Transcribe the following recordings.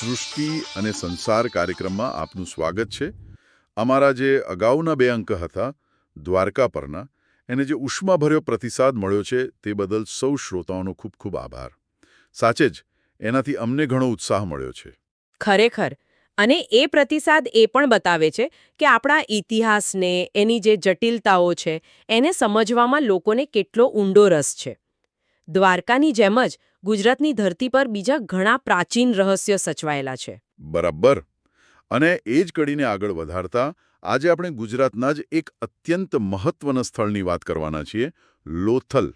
સૃષ્ટિ અને સંસાર કાર્યક્રમમાં આપનું સ્વાગત છે. અમારા જે અગાઉના 2 અંક હતા દ્વારકા પરના, એને જે ઉષ્માભર્યો પ્રતિસાદ મળ્યો છે તે બદલ સૌ શ્રોતાઓનો ખૂબ ખૂબ આભાર. સાચે જ એનાથી અમને ઘણો ઉત્સાહ મળ્યો છે. ખરેખર. અને એ પ્રતિસાદ એ પણ બતાવે છે કે આપણા ઇતિહાસને, એની જે જટિલતાઓ છે, એને સમજવામાં લોકોને કેટલો ઊંડો રસ છે. દ્વારકાની જેમ જ ગુજરાતની ધરતી પર બીજા ઘણા પ્રાચીન રહસ્યો સચવાયેલા છે. બરાબર. અને એ જ કડીને આગળ વધારતા આજે આપણે ગુજરાતના જ એક અત્યંત મહત્વના સ્થળની વાત કરવાના છીએ, લોથલ.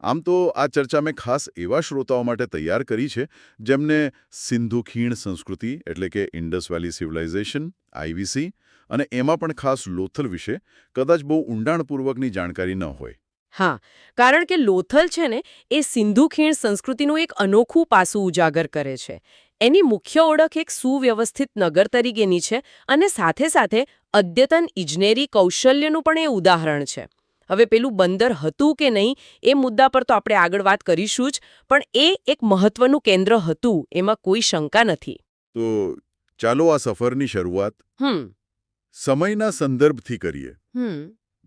આમ તો આ ચર્ચા મેં ખાસ એવા શ્રોતાઓ માટે તૈયાર કરી છે જેમને સિંધુ ખીણ સંસ્કૃતિ એટલે કે ઇન્ડસ વેલી સિવિલાઇઝેશન, આઈવીસી, અને એમાં પણ ખાસ લોથલ વિશે કદાચ બહુ ઊંડાણપૂર્વકની જાણકારી ન હોય. હા, કારણ કે લોથલ છે ને એ સિંધુ ખીણ સંસ્કૃતિનું એક અનોખું પાસું ઉજાગર કરે છે. એની મુખ્ય ઓળખ એક સુવ્યવસ્થિત નગર તરીકેની છે અને સાથે સાથે અદ્યતન ઇજનેરી કૌશલ્યનું પણ એ ઉદાહરણ છે. હવે પેલું બંદર હતું કે નહીં એ મુદ્દા પર તો આપણે આગળ વાત કરીશું જ, પણ એ એક મહત્વનું કેન્દ્ર હતું, એમાં કોઈ શંકા નથી. તો ચાલો આ સફરની શરૂઆત સમયના સંદર્ભથી કરીએ.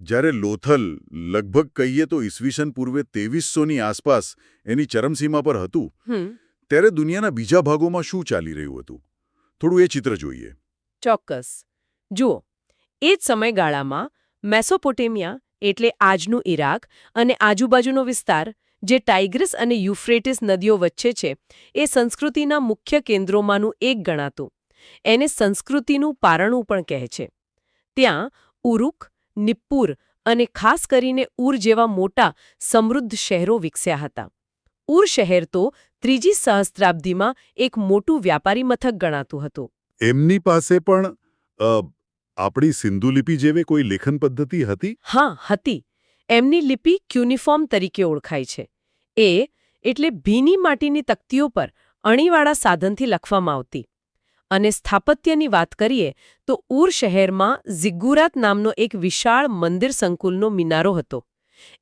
જ્યારે લોથલ લગભગ કહીએ તો ઈસવીસન પૂર્વે 2300ની આસપાસ એની ચરમસીમા પર હતું, ત્યારે દુનિયાના બીજા ભાગોમાં શું ચાલી રહ્યું હતું? થોડું એ ચિત્ર જોઈએ. ચોક્કસ. જુઓ, એ જ સમયગાળામાં મેસોપોટેમિયા એટલે આજનું ઈરાક અને આજુબાજુનો વિસ્તાર, જે ટાઇગ્રીસ અને યુફ્રેટિસ નદીઓ વચ્ચે છે, એ સંસ્કૃતિના મુખ્ય કેન્દ્રોમાંનું એક ગણાતું. એને સંસ્કૃતિનું પારણું પણ કહે છે. ત્યાં ઉરુક, નિપ્પુર અને ખાસ કરીને ઉર જેવા મોટા સમૃદ્ધ શહેરો વિકસ્યા હતા. ઉર શહેર તો 3જી સહસ્ત્રાબ્દીમાં એક મોટું વ્યાપારી મથક ગણાતું હતું. એમની પાસે પણ આપણી સિંધુ લિપિ જેવી કોઈ લેખન પદ્ધતિ હતી? હા, હતી. એમની લિપિ ક્યુનિફોર્મ તરીકે ઓળખાય છે. એ એટલે ભીની માટીની તકતીઓ પર અણીવાળા સાધનથી લખવામાં આવતી. અને સ્થાપત્યની વાત કરીએ તો ઉર શહેરમાં ઝિગ્ગુરાત નામનો એક વિશાળ મંદિર સંકુલનો મિનારો હતો.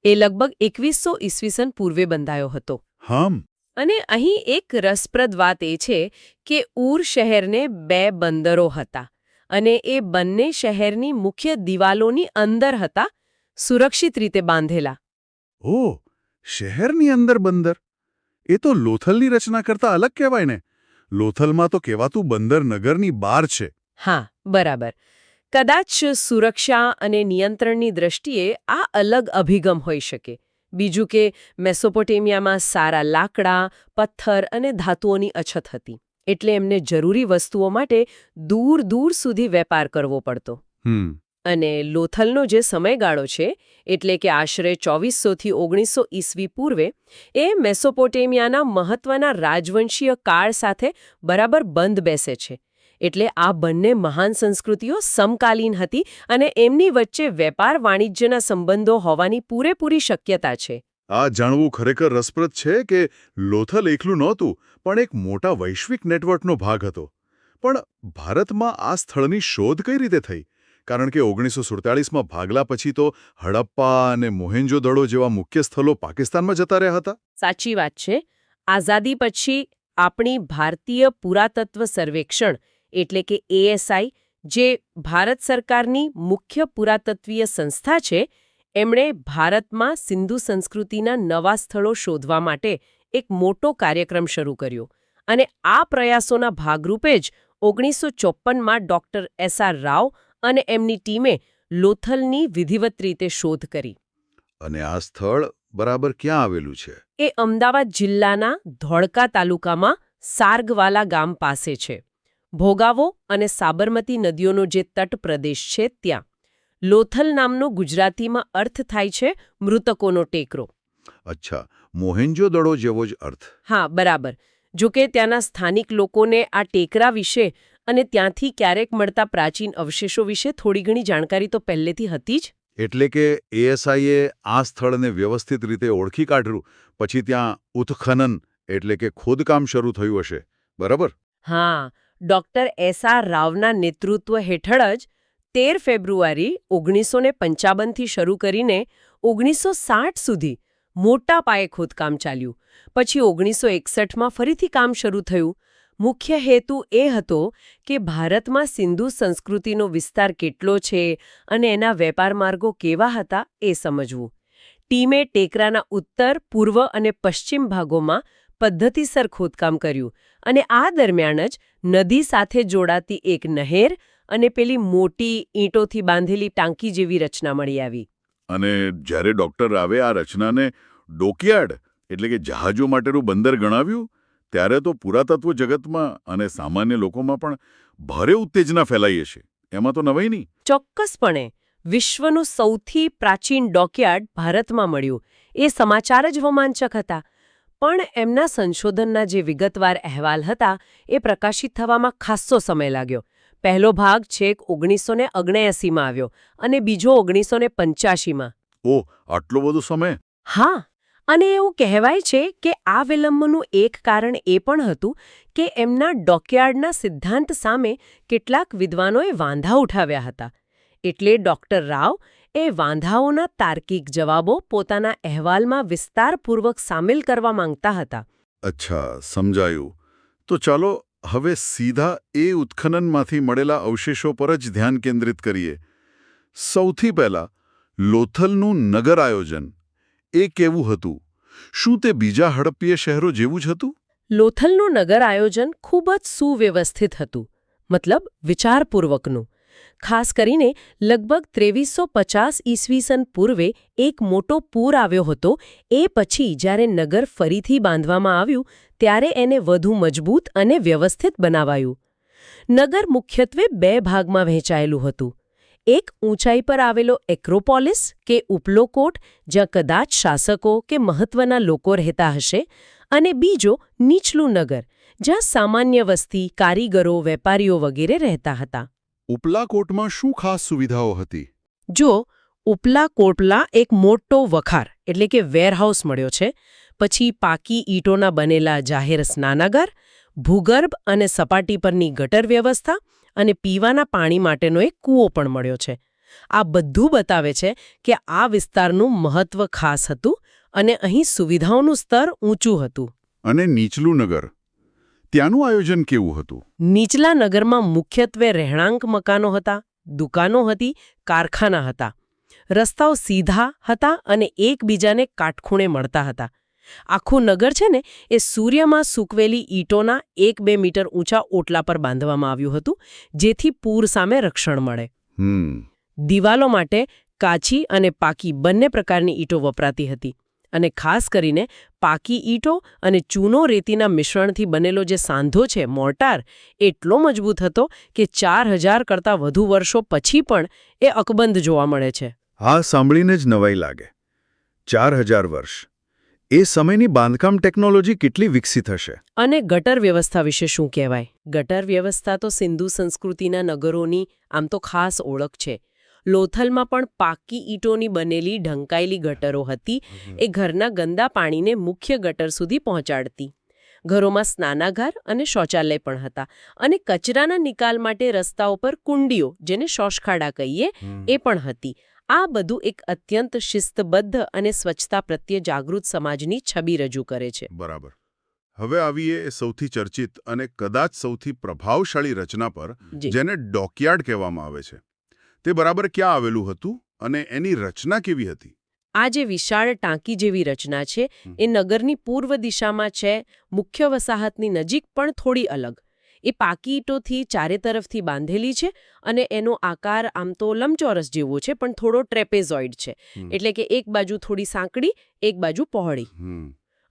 એ લગભગ 2100 ઈસવીસન પૂર્વે બંધાયો હતો. અને અહીં એક રસપ્રદ વાત એ છે કે ઉર શહેરને 2 બંદરો હતા અને એ બંને શહેરની મુખ્ય દિવાલોની અંદર હતા, સુરક્ષિત રીતે બાંધેલા. ઓહ, શહેરની અંદર બંદર! એ તો લોથલની રચના કરતા અલગ કહેવાય ને. લોથલમાં તો કહેવાતું બંદર નગરની બહાર છે. હા, બરાબર. કદાચ સુરક્ષા અને નિયંત્રણની દ્રષ્ટિએ આ અલગ અભિગમ હોઈ શકે. બીજું કે મેસોપોટેમિયામાં સારા લાકડા, પથ્થર અને ધાતુઓની અછત હતી. એટલે એમને જરૂરી વસ્તુઓ માટે દૂર દૂર સુધી વેપાર કરવો પડતો. અને લોથલનો જે સમયગાળો છે, એટલે કે આશરે 2400થી 1900 ઈસવી પૂર્વે, એ મેસોપોટેમિયાના મહત્વના રાજવંશીય કાળ સાથે બરાબર બંધ બેસે છે. એટલે આ બંને મહાન સંસ્કૃતિઓ સમકાલીન હતી અને એમની વચ્ચે વેપાર વાણિજ્યના સંબંધો હોવાની પૂરેપૂરી શક્યતા છે. આ જાણવું ખરેખર રસપ્રદ છે કે લોથલ એકલું નહોતું, પણ એક મોટા વૈશ્વિક નેટવર્કનો ભાગ હતો. પણ ભારતમાં આ સ્થળની શોધ કઈ રીતે થઈ? કારણ કે 1947માં ભાગલા પછી તો હડપ્પા અને મોહેન્જો-દડો જેવા મુખ્ય સ્થળો પાકિસ્તાનમાં જતા રહ્યા હતા. સાચી વાત છે. આઝાદી પછી આપણી ભારતીય પુરાતત્વ સર્વેક્ષણ એટલે કે એએસઆઈ, જે ભારત સરકારની મુખ્ય પુરાતત્વીય સંસ્થા છે, એમણે ભારતમાં સિંધુ સંસ્કૃતિના નવા સ્થળો શોધવા માટે એક મોટો કાર્યક્રમ શરૂ કર્યો. અને આ પ્રયાસોના ભાગરૂપે જ 1954માં ડૉક્ટર એસ.આર. રાવ અને એમની ટીમે લોથલની વિધિવત રીતે શોધ કરી. અને આ સ્થળ બરાબર ક્યાં આવેલું છે? એ અમદાવાદ જિલ્લાના ધોળકા તાલુકામાં સાર્ગવાલા ગામ પાસે છે. ભોગાવો અને સાબરમતી નદીઓનો જે તટ પ્રદેશ છે ત્યાં. લોથલ નામનો ગુજરાતીમાં અર્થ થાય છે મૃતકોનો ટેકરો. અચ્છા, મોહેન્જો-દડો જેવો જ અર્થ. હા, બરાબર. જોકે ત્યાંના સ્થાનિક લોકોને આ ટેકરા વિશે અને ત્યાંથી ક્યારેક મળતા પ્રાચીન અવશેષો વિશે થોડી ઘણી જાણકારી તો પહેલેથી હતી જ. એટલે કે એએસઆઈએ આ સ્થળને વ્યવસ્થિત રીતે ઓળખી કાઢ્યું, પછી ત્યાં ઉત્ખનન એટલે કે ખોદકામ શરૂ થયું હશે, બરાબર? હા, ડૉક્ટર એસ.આર. રાવના નેતૃત્વ હેઠળ જ 13 ફેબ્રુઆરી 1955થી શરૂ કરીને 1960 સુધી મોટા પાયે ખોદકામ ચાલ્યું. પછી 1961માં ફરીથી કામ શરૂ થયું. મુખ્ય હેતુ એ હતો કે ભારતમાં સિંધુ સંસ્કૃતિનો વિસ્તાર કેટલો છે અને એના વેપાર માર્ગો કેવા હતા એ સમજવું. ટીમે ટેકરાના ઉત્તર, પૂર્વ અને પશ્ચિમ ભાગોમાં પદ્ધતિસર ખોદકામ કર્યું અને આ દરમિયાન જ નદી સાથે જોડાતી એક નહેર અને પેલી મોટી ઈંટોથી બાંધેલી ટાંકી જેવી રચના મળી આવી. અને જ્યારે ડોક્ટર રાવે આ રચનાને ડોકયાર્ડ એટલે કે જહાજો માટેનું બંદર ગણાવ્યું ત્યારે તો પુરાતત્વ જગતમાં અને સામાન્ય લોકોમાં પણ ભારે ઉત્તેજના ફેલાઈ હશે. એમાં તો નવાઈ નહીં. ચોક્કસપણે વિશ્વનું સૌથી પ્રાચીન ડોકયાર્ડ ભારતમાં મળ્યું એ સમાચાર જ રોમાંચક હતા. પણ એમના સંશોધનના જે વિગતવાર અહેવાલ હતા એ પ્રકાશિત થવામાં ખાસ્સો સમય લાગ્યો. પહેલો ભાગ છેક 1979માં આવ્યો અને બીજો 1985માં. ઓહ, આટલો બધો સમય? હા, અને એવું કહેવાય છે કે આ વિલંબનું એક કારણ એ પણ હતું કે એમના ડોકયાર્ડના સિદ્ધાંત સામે કેટલાક વિદ્વાનોએ વાંધા ઉઠાવ્યા હતા. એટલે ડોક્ટર રાવ એ વાંધાઓના તાર્કિક જવાબો પોતાના અહેવાલમાં વિસ્તારપૂર્વક સામેલ કરવા માંગતા હતા. અચ્છા, સમજાયું. તો ચાલો હવે સીધા એ ઉત્ખનનમાંથી મળેલા અવશેષો પર જ ધ્યાન કેન્દ્રિત કરીએ. સૌથી પહેલા લોથલનું નગર આયોજન એ કેવું હતું? શું તે બીજા હડપ્પીય શહેરો જેવું જ હતું? લોથલનું નગર આયોજન ખૂબ જ સુવ્યવસ્થિત હતું, મતલબ વિચારપૂર્વકનું. ખાસ કરીને લગભગ 2350 ઈસવીસન પૂર્વે એક મોટો પૂર આવ્યો હતો. એ પછી જ્યારે નગર ફરીથી બાંધવામાં આવ્યું ત્યારે એને વધુ મજબૂત અને વ્યવસ્થિત બનાવાયું. નગર મુખ્યત્વે 2 ભાગમાં વહેંચાયેલું હતું. એક ઊંચાઈ પર આવેલો એક્રોપોલિસ કે ઉપલો કોટ જ્યાં કદાચ શાસકો કે મહત્વના લોકો રહેતા હશે, અને બીજો નીચલું નગર જ્યાં સામાન્ય વસ્તી, કારીગરો, વેપારીઓ વગેરે રહેતા હતા. ઉપલા કોટમાં શું ખાસ સુવિધાઓ હતી? જો ઉપલા કોટલા એક મોટો વખાર એટલે કે વેરહાઉસ મળ્યો છે, પછી પાકી ઈંટોના બનેલા જાહેર સ્નાનાગાર, ભૂગર્ભ અને સપાટી પરની ગટર વ્યવસ્થા અને પીવાના પાણી માટેનો એક કૂવો પણ મળ્યો છે. આ બધું બતાવે છે કે આ વિસ્તારનું મહત્વ ખાસ હતું અને અહીં સુવિધાઓનું સ્તર ઊંચું હતું. અને નીચલું નગર, ત્યાંનું આયોજન કેવું હતું? નીચલા નગરમાં મુખ્યત્વે રહેણાંક મકાનો હતા, દુકાનો હતી, કારખાના હતા. રસ્તાઓ સીધા હતા અને એકબીજાને કાટખૂણે મળતા હતા. આખું નગર છે ને એ સૂર્યમાં સૂકવેલી ઈંટોના 1-2 મીટર ઊંચા ઓટલા પર બાંધવામાં આવ્યું હતું, જેથી પૂર સામે રક્ષણ મળે. દિવાલો માટે કાચી અને પાકી બંને પ્રકારની ઈંટો વપરાતી હતી. અને ખાસ કરીને પાકી ઈંટો અને ચૂનો રેતીના મિશ્રણથી બનેલો જે સાંધો છે, મોર્ટાર, એટલો મજબૂત હતો કે 4000 કરતાં વધુ વર્ષો પછી પણ એ અકબંધ જોવા મળે છે. આ સાંભળીને જ નવાઈ લાગે. 4000 વર્ષ! એ સમયની બાંધકામ ટેકનોલોજી કેટલી વિકસિત હશે? અને ગટર વ્યવસ્થા વિશે શું કહેવાય? ગટર વ્યવસ્થા તો સિંધુ સંસ્કૃતિના નગરોની આમ તો ખાસ ઓળખ છે. લોથલમાં પણ પાકી ઈંટોની બનેલી ઢંકાયેલી ગટરો હતી. એ ઘરના ગંદા પાણીને મુખ્ય ગટર સુધી પહોંચાડતી. ઘરોમાં સ્નાનાગાર અને શૌચાલય પણ હતા. અને કચરાના નિકાલ માટે રસ્તાઓ પર કુંડીઓ, જેને શૌચખાડા કહીએ, એ પણ હતી. આ બધું એક અત્યંત શિસ્તબદ્ધ અને સ્વચ્છતા પ્રત્યે જાગૃત સમાજની છબી રજૂ કરે છે. બરાબર. હવે આવીએ સૌથી ચર્ચિત અને કદાચ સૌથી પ્રભાવશાળી રચના પર, જેને ડોકયાર્ડ કહેવામાં આવે છે. તે બરાબર ક્યાં આવેલું હતું અને એની રચના કેવી હતી? આ જે વિશાળ ટાંકી જેવી રચના છે એ નગરની પૂર્વ દિશામાં છે, મુખ્ય વસાહતની નજીક પણ થોડી અલગ. એ પાકી ઈંટોથી ચારે તરફથી બાંધેલી છે અને એનો આકાર આમ તો લંબચોરસ જેવો છે, પણ થોડો ટ્રેપેઝોઇડ છે. એટલે કે એક બાજુ થોડી સાંકડી, એક બાજુ પહોળી.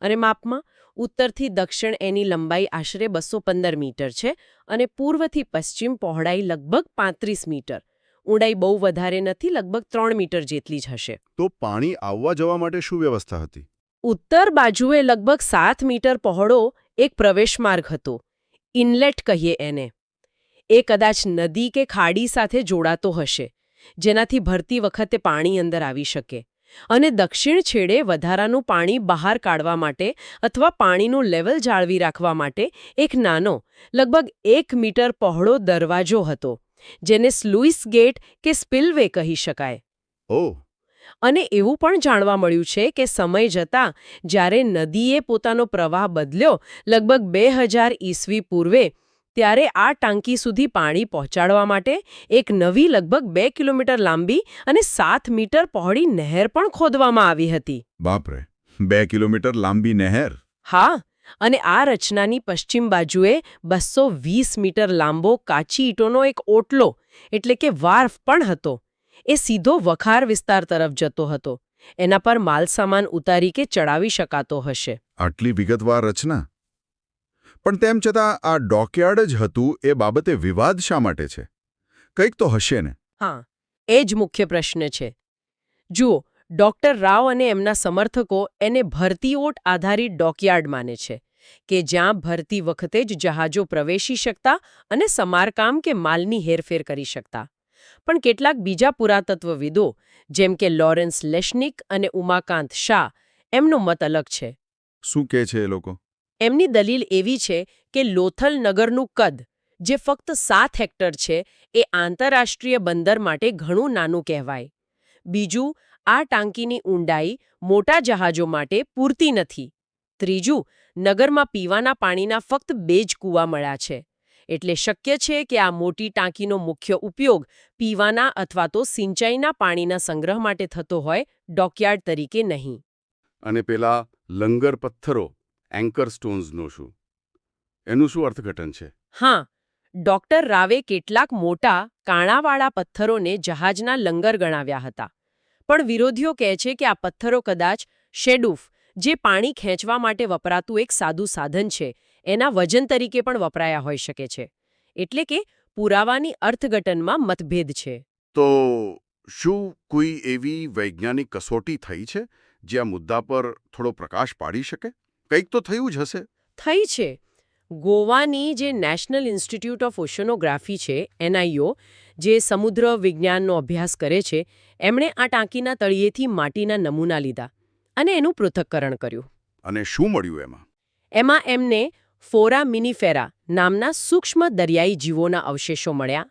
અને માપમાં ઉત્તરથી દક્ષિણ એની લંબાઈ આશરે 215 મીટર છે અને પૂર્વથી પશ્ચિમ પહોળાઈ લગભગ 35 મીટર. ઊંડાઈ બહુ વધારે નથી, લગભગ 3 મીટર જેટલી જ હશે. તો પાણી આવવા જવા માટે શું વ્યવસ્થા હતી? ઉત્તર બાજુએ લગભગ 7 મીટર પહોળો એક પ્રવેશ માર્ગ હતો. ઇનલેટ કહીએ એને. એ કદાચ નદી કે ખાડી સાથે જોડાતો હશે, જેનાથી ભરતી વખતે પાણી અંદર આવી શકે. અને દક્ષિણ છેડે વધારાનું પાણી બહાર કાઢવા માટે અથવા પાણીનું લેવલ જાળવી રાખવા માટે એક નાનો, લગભગ 1 મીટર પહોળો દરવાજો હતો, જેને સ્લુઇસ ગેટ કે સ્પિલવે કહી શકાય. ઓહ! અને એવું પણ જાણવા મળ્યું છે કે સમય જતાં જ્યારે નદીએ પોતાનો પ્રવાહ બદલ્યો લગભગ 2000 ઈસવી પૂર્વે ત્યારે આ ટાંકી સુધી પાણી પહોંચાડવા માટે એક નવી લગભગ 2 કિલોમીટર લાંબી અને 7 મીટર પહોળી નહેર પણ ખોદવામાં આવી હતી. બાપરે, 2 કિલોમીટર લાંબી નહેર. હા, અને આ રચનાની પશ્ચિમ બાજુએ 220 મીટર લાંબો કાચી ઈંટોનો એક ઓટલો એટલે કે વાર્ફ પણ હતો. એ સીધો વખાર વિસ્તાર તરફ જતો હતો. એના પર માલસામાન ઉતારી કે ચડાવી શકાતો હશે. આટલી વિગતવાર રચના. પણ તેમ છતાં આ ડોકયાર્ડ જ હતું એ બાબતે વિવાદ શા માટે છે? કંઈક તો હશે ને? હા, એ જ મુખ્ય પ્રશ્ન છે. જુઓ, ડોક્ટર રાવ અને એમના સમર્થકો એને ભરતી ઓટ આધારિત ડોકયાર્ડ માને છે કે જ્યાં ભરતી વખતે જ જહાજો પ્રવેશી શકતા અને સમારકામ કે માલની હેરફેર કરી શકતા. પણ કેટલાક બીજા પુરાતત્વવિદો જેમ કે લોરેન્સ લેશનિક અને ઉમાકાંત શાહ એમનો મત અલગ છે. શું કહે છે એ લોકો? એમની દલીલ એવી છે કે લોથલ નગરનું કદ જે ફક્ત 7 હેક્ટર છે એ આંતરરાષ્ટ્રીય બંદર માટે ઘણું નાનું કહેવાય. બીજું, આ ટાંકીની ઊંડાઈ મોટા જહાજો માટે પૂરતી નથી. ત્રીજું, નગરમાં પીવાના પાણીના ફક્ત 2 જ કૂવા મળ્યા છે. એટલે શક્ય છે કે આ મોટી ટાંકીનો મુખ્ય ઉપયોગ પીવાના અથવા તો સિંચાઈના પાણીના સંગ્રહ માટે થતો હોય, ડોકયાર્ડ તરીકે નહીં. અને પેલા લંગર પથ્થરો એન્કર સ્ટોન્સનો શું? એનું શું અર્થઘટન છે? હા, ડોક્ટર રાવે કેટલાક મોટા કાણાવાળા પથ્થરોને જહાજના લંગર ગણાવ્યા હતા. પણ વિરોધીઓ કહે છે કે આ પથ્થરો કદાચ શેડૂફ, જે પાણી ખેંચવા માટે વપરાતું એક સાદું સાધન છે, એના વજન તરીકે પણ વપરાયા હોઈ શકે છે. એટલે કે પુરાવાની અર્થઘટનમાં મતભેદ છે. તો શું કોઈ એવી વૈજ્ઞાનિક કસોટી થઈ છે જે આ મુદ્દા પર થોડો પ્રકાશ પાડી શકે? કંઈક તો થયું જ હશે. થઈ છે. ગોવાની જે નેશનલ ઇન્સ્ટિટ્યૂટ ઓફ ઓશનોગ્રાફી છે, NIO, જે સમુદ્ર વિજ્ઞાનનો અભ્યાસ કરે છે, એમણે આ ટાંકીના તળિયેથી માટીના નમૂના લીધા અને એનું પૃથક્કરણ કર્યું. અને શું મળ્યું એમાં? એમાં એમને ફોરામિનીફેરા નામના સૂક્ષ્મ દરિયાઈ જીવોના અવશેષો મળ્યા.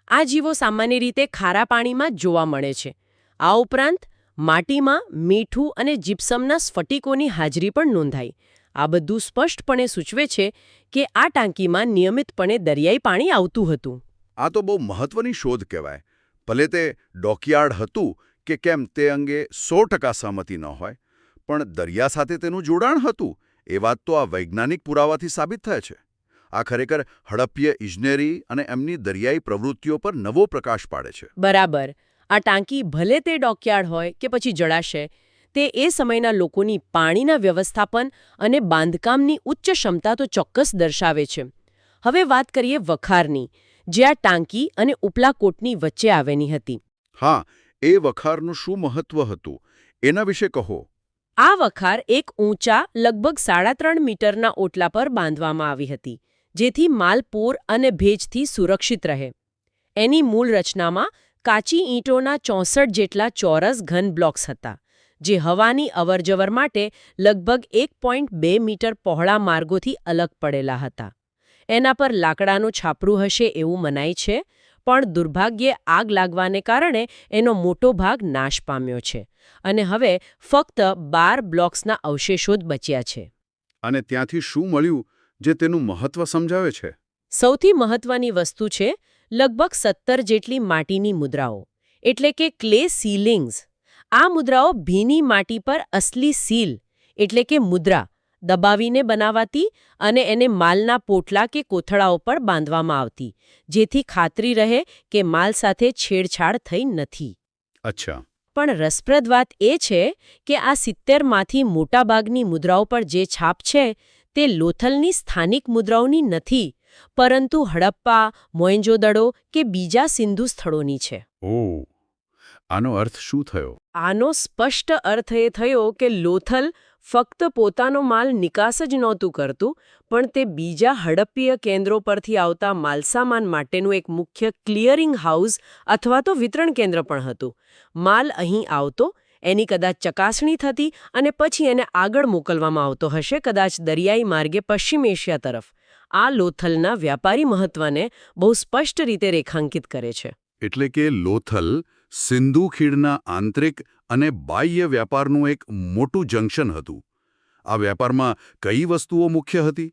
આ જીવો સામાન્ય રીતે ખારા પાણીમાં જ જોવા મળે છે. આ ઉપરાંત માટીમાં મીઠું અને જીપ્સમના સ્ફટિકોની હાજરી પણ નોંધાઈ. આ બધું સ્પષ્ટપણે સૂચવે છે કે આ ટાંકીમાં નિયમિતપણે દરિયાઈ પાણી આવતું હતું. આ તો બહુ મહત્વની શોધ કહેવાય. ભલે તે ડોકયાર્ડ હતું કે કેમ તે અંગે 100% સહમતિ ન હોય, પણ દરિયા સાથે તેનું જોડાણ હતું એ વાત તો આ વૈજ્ઞાનિક પુરાવાથી સાબિત થાય છે. આ ખરેખર હડપ્પીય ઇજનેરી અને એમની દરિયાઈ પ્રવૃત્તિઓ પર નવો પ્રકાશ પાડે છે. બરાબર. આ ટાંકી ભલે તે ડોકયાર્ડ હોય કે પછી જળાશય, તે એ સમયના લોકોની પાણીના વ્યવસ્થાપન અને બાંધકામની ઉચ્ચ ક્ષમતા તો ચોક્કસ દર્શાવે છે. હવે વાત કરીએ વખારની, જે આ ટાંકી અને ઉપલાકોટની વચ્ચે આવેલી હતી. હા, એ વખારનું શું મહત્વ હતું એના વિશે કહો. આ વખાર એક ઊંચા લગભગ 3.5 મીટરના ઓટલા પર બાંધવામાં આવી હતી, જેથી માલ પૂર અને ભેજથી સુરક્ષિત રહે. એની મૂળ રચનામાં કાચી ઈંટોના 64 જેટલા ચોરસ ઘન બ્લોક્સ હતા, જે હવાની અવરજવર માટે લગભગ 1.2 મીટર પહોળા માર્ગોથી અલગ પડેલા હતા. એના પર લાકડાનું છાપરું હશે એવું મનાય છે, પણ દુર્ભાગ્યે આગ લાગવાને કારણે એનો મોટો ભાગ નાશ પામ્યો છે અને હવે ફક્ત 12 બ્લોક્સના અવશેષો જ બચ્યા છે. અને ત્યાંથી શું મળ્યું જે તેનું મહત્વ સમજાવે છે? સૌથી મહત્વની વસ્તુ છે લગભગ 17 જેટલી માટીની મુદ્રાઓ, એટલે કે ક્લે સીલિંગ્સ. આ મુદ્રાઓ ભીની માટી પર અસલી સીલ એટલે કે મુદ્રા દબાવીને બનાવાતી અને એને માલના પોટલા કે કોથળાઓ પર બાંધવામાં આવતી, જેથી ખાતરી રહે કે માલ સાથે છેડછાડ થઈ નથી. અચ્છા. પણ રસપ્રદ વાત એ છે કે આ 70માંથી મોટાભાગની મુદ્રાઓ પર જે છાપ છે તે લોથલની સ્થાનિક મુદ્રાઓની નથી, પરંતુ હડપ્પા, મોહેંજો-દડો કે બીજા સિંધુ સ્થળોની છે. ઓહ, આનો અર્થ શું થયો? આનો સ્પષ્ટ અર્થ એ થયો કે લોથલ ફક્ત પોતાનો માલ નિકાસ જ નહોતું કરતું, પણ તે બીજા હડપ્પીય કેન્દ્રો પરથી આવતા માલસામાન માટેનું એક મુખ્ય ક્લિયરિંગ હાઉસ અથવા તો વિતરણ કેન્દ્ર પણ હતું. માલ અહીં આવતો, એની કદાચ ચકાસણી થતી અને પછી એને આગળ મોકલવામાં આવતો હશે, કદાચ દરિયાઈ માર્ગે પશ્ચિમ એશિયા તરફ. આ લોથલના વ્યાપારી મહત્વને બહુ સ્પષ્ટ રીતે રેખાંકિત કરે છે. એટલે કે લોથલ સિંધુ ખીણના આંતરિક અને બાહ્ય વ્યાપારનું એક મોટું જંકશન હતું. આ વ્યાપારમાં કઈ વસ્તુઓ મુખ્ય હતી?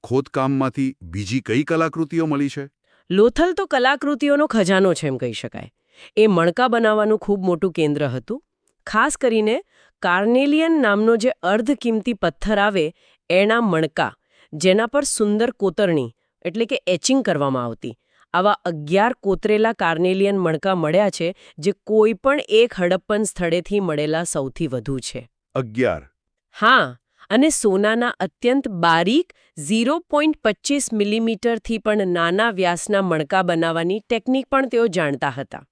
ખોદકામમાંથી બીજી કઈ કલાકૃતિઓ મળી છે? લોથલ તો કલાકૃતિઓનો ખજાનો છે એમ કહી શકાય. એ મણકા બનાવવાનું ખૂબ મોટું કેન્દ્ર હતું. ખાસ કરીને કાર્નેલિયન નામનો જે અર્ધકિંમતી પથ્થર આવે એના મણકા, જેના પર સુંદર કોતરણી એટલે કે એચિંગ કરવામાં આવતી. આવા 11 કોતરેલા કાર્નેલિયન મણકા મળ્યા છે, જે કોઈ પણ એક હડપ્પન સ્થળેથી મળેલા સૌથી વધુ છે. 11. હા, અને સોનાના અત્યંત બારીક 0.25 મિલીમીટરથી પણ નાના વ્યાસના મણકા બનાવવાની ટેકનિક પણ તેઓ જાણતા હતા.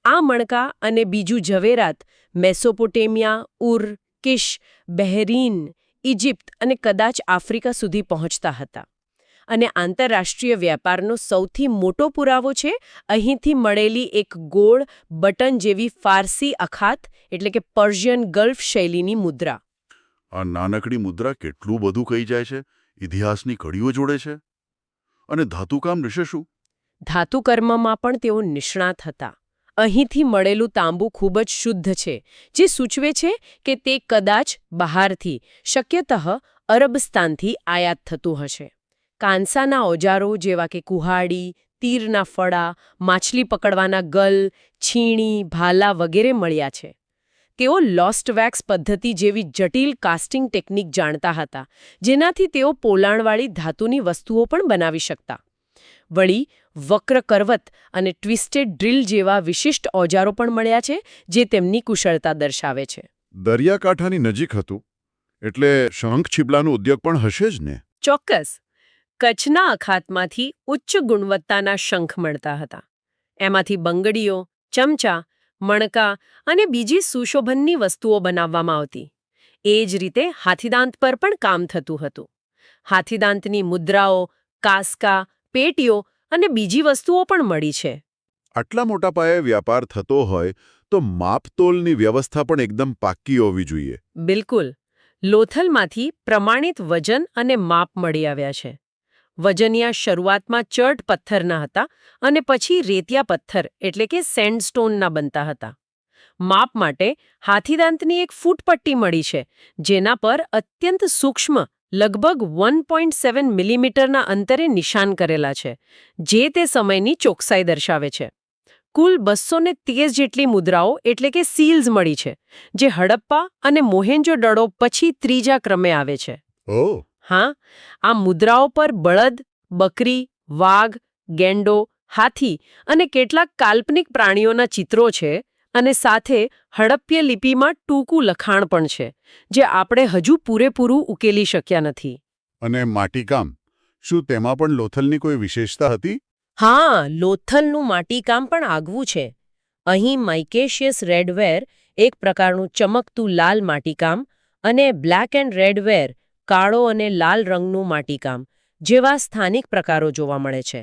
આ મણકા અને બીજું ઝવેરાત મેસોપોટેમિયા, ઉર, કિશ, બહેરીન, ઇજિપ્ત અને કદાચ આફ્રિકા સુધી પહોંચતા હતા. અને આંતરરાષ્ટ્રીય વ્યાપારનો સૌથી મોટો પુરાવો છે અહીંથી મળેલી એક ગોળ બટન જેવી ફારસી અખાત એટલે કે પર્શિયન ગલ્ફ શૈલીની મુદ્રા. આ નાનકડી મુદ્રા કેટલું બધું કહી જાય છે, ઇતિહાસની કડીઓ જોડે છે. અને ધાતુકામ વિશે શું? ધાતુકર્મમાં પણ તેઓ નિષ્ણાત હતા. અહીંથી મળેલું તાંબુ ખૂબ જ શુદ્ધ છે, જે સૂચવે છે કે તે કદાચ બહારથી, શક્યતઃ અરબસ્તાનથી આયાત થતું હશે. કાંસાના ઓજારો જેવા કે કુહાડી, તીરના ફળા, માછલી પકડવાના ગલ, છીણી, ભાલા વગેરે મળ્યા છે. તેઓ લોસ્ટ વેક્સ પદ્ધતિ જેવી જટિલ કાસ્ટિંગ ટેકનિક જાણતા હતા, જેનાથી તેઓ પોલાણવાળી ધાતુની વસ્તુઓ પણ બનાવી શકતા. વળી વક્ર કરવત અને ટ્વિસ્ટેડ ડ્રીલ જેવા વિશિષ્ટ ઓજારો પણ મળ્યા છે, જે તેમની કુશળતા દર્શાવે છે. દરિયાકાંઠાની નજીક હતું એટલે શંખ છીપલાનો ઉદ્યોગ પણ હશે જ ને? ચોક્કસ. કચ્છના અખાતમાંથી ઉચ્ચ ગુણવત્તાના શંખ મળતા હતા. એમાંથી બંગડીઓ, ચમચા, મણકા અને બીજી સુશોભનની વસ્તુઓ બનાવવામાં આવતી. એ જ રીતે હાથીદાંત પર પણ કામ થતું હતું. હાથીદાંતની મુદ્રાઓ, કાસ્કા, પેટીઓ અને બીજી વસ્તુઓ પણ મળી છે. આટલા મોટા પાયે વ્યાપાર થતો હોય તો માપતોલની વ્યવસ્થા પણ એકદમ પાક્કી હોવી જોઈએ. બિલકુલ. લોથલમાંથી પ્રમાણિત વજન અને માપ મળી આવ્યા છે. વજનિયા શરૂઆતમાં ચર્ટ પથ્થરના હતા અને પછી રેતિયા પથ્થર એટલે કે સેન્ડસ્ટોનના બનતા હતા. માપ માટે હાથીદાંતની એક ફૂટપટ્ટી મળી છે, જેના પર અત્યંત સૂક્ષ્મ લગભગ 1.7 મિલીમીટરના અંતરે નિશાન કરેલા છે, જે તે સમયની ચોકસાઈ દર્શાવે છે. કુલ 213 જેટલી મુદ્રાઓ એટલે કે સીલ્સ મળી છે, જે હડપ્પા અને મોહેન્જો-દડો પછી ત્રીજા ક્રમે આવે છે. ઓહ! હા, આ મુદ્રાઓ પર બળદ, બકરી, વાઘ, ગેંડો, હાથી અને કેટલાક કાલ્પનિક પ્રાણીઓના ચિત્રો છે, અને સાથે હડપ્પીય લિપિમાં ટૂંકું લખાણ પણ છે, જે આપણે હજુ પૂરેપૂરું ઉકેલી શક્યા નથી. અને માટીકામ, શું તેમાં પણ લોથલની કોઈ વિશેષતા હતી? હા, લોથલનું માટીકામ પણ આગવું છે. અહીં માઇકેશિયસ રેડવેર, એક પ્રકારનું ચમકતું લાલ માટીકામ, અને બ્લેક એન્ડ રેડવેર, કાળો અને લાલ રંગનું માટીકામ જેવા સ્થાનિક પ્રકારો જોવા મળે છે.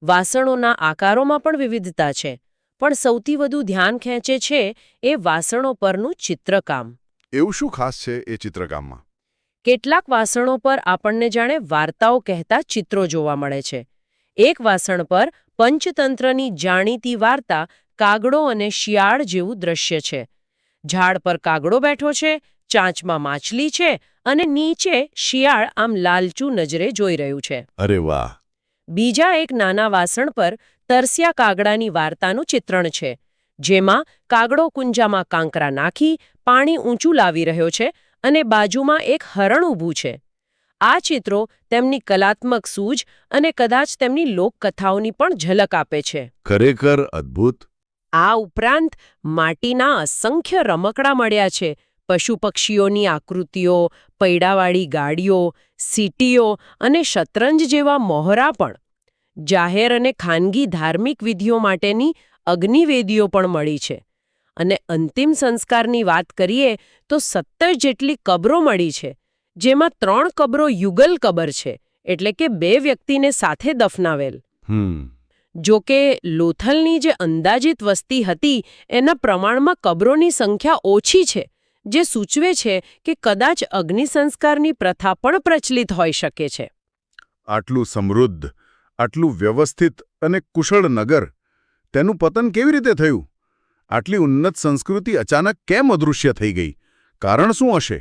વાસણોના આકારોમાં પણ વિવિધતા છે, પણ સૌથી વધુ ધ્યાન ખેંચે છે એ વાસણો પરનું ચિત્રકામ. એવું શું ખાસ છે એ ચિત્રકામમાં? કેટલાક વાસણો પર આપણને જાણે વાર્તાઓ કહેતા ચિત્રો જોવા મળે છે. એક વાસણ પર પંચતંત્રની જાણીતી વાર્તા કાગડો અને શિયાળ જેવું દ્રશ્ય છે. ઝાડ પર કાગડો બેઠો છે, ચાંચમાં માછલી છે અને નીચે શિયાળ આમ લાલચું નજરે જોઈ રહ્યું છે. અરે વાહ! બીજા એક નાના વાસણ પર તરસ્યા કાગડાની વાર્તાનું ચિત્રણ છે, જેમાં કાગડો કુંજામાં કાંકરા નાખી પાણી ઊંચું લાવી રહ્યો છે અને બાજુમાં એક હરણ ઊભું છે. આ ચિત્રો તેમની કલાત્મક સૂઝ અને કદાચ તેમની લોકકથાઓની પણ ઝલક આપે છે. ખરેખર અદ્ભુત. આ ઉપરાંત માટીના અસંખ્ય રમકડા મળ્યા છે. પશુ પક્ષીઓની આકૃતિઓ, પૈડાવાળી ગાડીઓ, સીટીઓ અને શતરંજ જેવા મોહરા પણ. જાહેર અને ખાનગી ધાર્મિક વિધિઓ માટેની અગ્નિવેદીઓ પણ મળી છે. અને અંતિમ સંસ્કારની વાત કરીએ તો 17 જેટલી કબરો મળી છે, જેમાં 3 કબરો યુગલ કબર છે, એટલે કે 2 વ્યક્તિને સાથે દફનાવેલ. જો કે લોથલની જે અંદાજિત વસ્તી હતી એના પ્રમાણમાં કબરોની સંખ્યા ઓછી છે, જે સૂચવે છે કે કદાચ અગ્નિ સંસ્કારની પ્રથા પણ પ્રચલિત હોઈ શકે છે. આટલું સમૃદ્ધ, આટલું વ્યવસ્થિત અને કુશળ નગર, તેનું પતન કેવી રીતે થયું? આટલી ઉન્નત સંસ્કૃતિ અચાનક કેમ અદૃશ્ય થઈ ગઈ? કારણ શું હશે?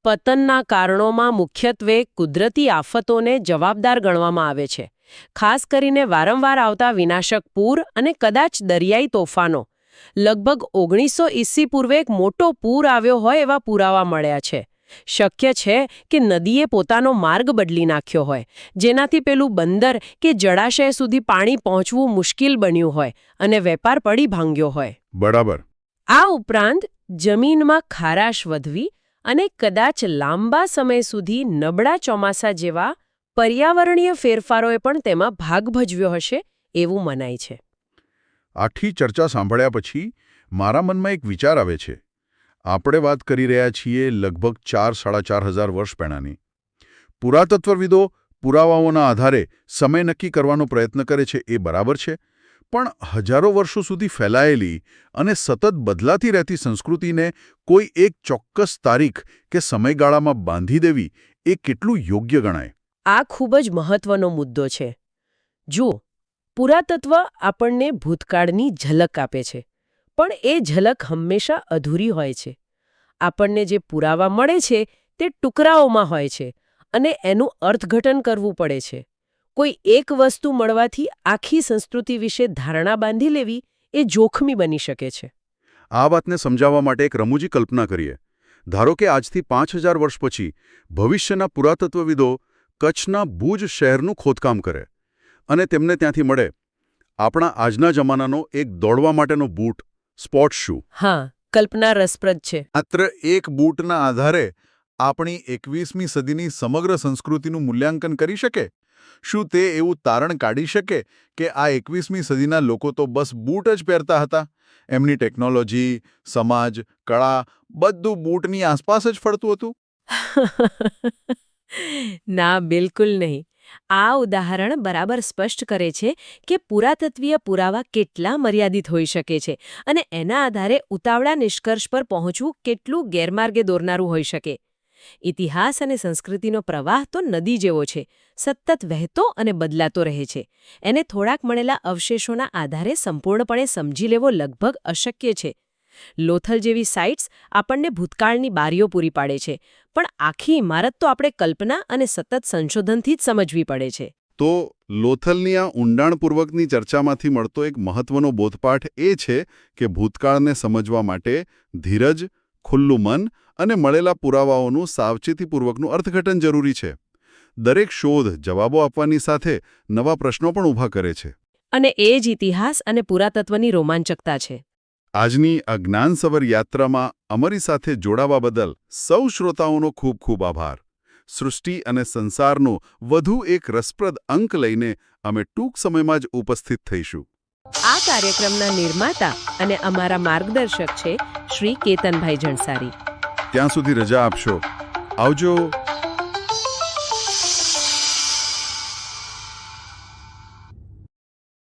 પતનના કારણોમાં મુખ્યત્વે કુદરતી આફતોને જવાબદાર ગણવામાં આવે છે. ખાસ કરીને વારંવાર આવતા વિનાશક પૂર અને કદાચ દરિયાઈ તોફાનો. લગભગ 1900 ઈસવી પૂર્વે એક મોટો પૂર આવ્યો હોય એવા પુરાવા મળ્યા છે. શક્ય છે કે નદીએ પોતાનો માર્ગ બદલી નાખ્યો હોય, જેનાથી પેલું બંદર કે જળાશય સુધી પાણી પહોંચવું મુશ્કેલ બન્યું હોય અને વેપાર પડી ભાંગ્યો હોય. બરાબર. આ ઉપરાંત જમીનમાં ખારાશ વધવી અને કદાચ લાંબા સમય સુધી નબળા ચોમાસા જેવા પર્યાવરણીય ફેરફારોએ પણ તેમાં ભાગ ભજવ્યો હશે એવું મનાય છે. આખી ચર્ચા સાંભળ્યા પછી મારા મનમાં એક વિચાર આવે છે. આપણે વાત કરી રહ્યા છીએ લગભગ 4,500 વર્ષ પહેલાંની. પુરાતત્વવિદો પુરાવાઓના આધારે સમય નક્કી કરવાનો પ્રયત્ન કરે છે, એ બરાબર છે, પણ હજારો વર્ષો સુધી ફેલાયેલી અને સતત બદલાતી રહેતી સંસ્કૃતિને કોઈ એક ચોક્કસ તારીખ કે સમયગાળામાં બાંધી દેવી એ કેટલું યોગ્ય ગણાય? આ ખૂબ જ મહત્વનો મુદ્દો છે. જુઓ, પુરાતત્વ આપણને ભૂતકાળની ઝલક આપે છે, પણ એ ઝલક હંમેશા અધૂરી હોય છે. આપણને જે પુરાવા મળે છે તે ટુકડાઓમાં હોય છે અને એનું અર્થઘટન કરવું પડે છે. કોઈ એક વસ્તુ મળવાથી આખી સંસ્કૃતિ વિશે ધારણા બાંધી લેવી એ જોખમી બની શકે છે. આ વાતને સમજાવવા માટે એક રમૂજી કલ્પના કરીએ. ધારો કે આજથી 5,000 વર્ષ પછી ભવિષ્યના પુરાતત્વવિદો કચ્છના ભુજ શહેરનું ખોદકામ કરે અને તેમને ત્યાંથી મળે આપણા આજના જમાનાનો એક દોડવા માટેનો બૂટ, સ્પોર્ટ શૂ. હા, કલ્પના રસપ્રદ છે. માત્ર એક બૂટના આધારે આપણી 21મી સદીની સમગ્ર સંસ્કૃતિનું મૂલ્યાંકન કરી શકે? શું તે એવું તારણ કાઢી શકે કે આ 21મી સદીના લોકો તો બસ બૂટ જ પહેરતા હતા? એમની ટેકનોલોજી, સમાજ, કળા બધું બૂટની આસપાસ જ ફરતું હતું? ના, બિલકુલ નહીં. આ ઉદાહરણ બરાબર સ્પષ્ટ કરે છે કે પુરાતત્વીય પુરાવા કેટલા મર્યાદિત હોઈ શકે છે અને એના આધારે ઉતાવળા નિષ્કર્ષ પર પહોંચવું કેટલું ગેરમાર્ગે દોરનારું હોઈ શકે. ઇતિહાસ અને સંસ્કૃતિનો પ્રવાહ તો નદી જેવો છે, સતત વહેતો અને બદલાતો રહે છે. એને થોડાક મળેલા અવશેષોના આધારે સંપૂર્ણપણે સમજી લેવો લગભગ અશક્ય છે. લોથલ જેવી સાઇટ્સ આપણને ભૂતકાળની બારીઓ પૂરી પાડે છે, પણ આખી ઇમારત તો આપણે કલ્પના અને સતત સંશોધનથી જ સમજવી પડે છે. તો લોથલની આ ઊંડાણપૂર્વકની ચર્ચામાંથી મળતો એક મહત્વનો બોધપાઠ એ છે કે ભૂતકાળને સમજવા માટે ધીરજ, ખુલ્લું મન અને મળેલા પુરાવાઓનું સાવચેતીપૂર્વકનું અર્થઘટન જરૂરી છે. દરેક શોધ જવાબો આપવાની સાથે નવા પ્રશ્નો પણ ઊભા કરે છે. અને એ જ ઇતિહાસ અને પુરાતત્વની રોમાંચકતા છે. આજની આ જ્ઞાનસભર યાત્રામાં અમારી સાથે જોડાવા બદલ સૌ શ્રોતાઓનો ખૂબ ખૂબ આભાર. સૃષ્ટિ અને સંસારનો વધુ એક રસપ્રદ અંક લઈને અમે ટૂંક સમયમાં જ ઉપસ્થિત થઈશું. આ કાર્યક્રમના નિર્માતા અને અમારા માર્ગદર્શક છે શ્રી કેતનભાઈ જણસારી. ત્યાં સુધી રજા આપશો. આવજો.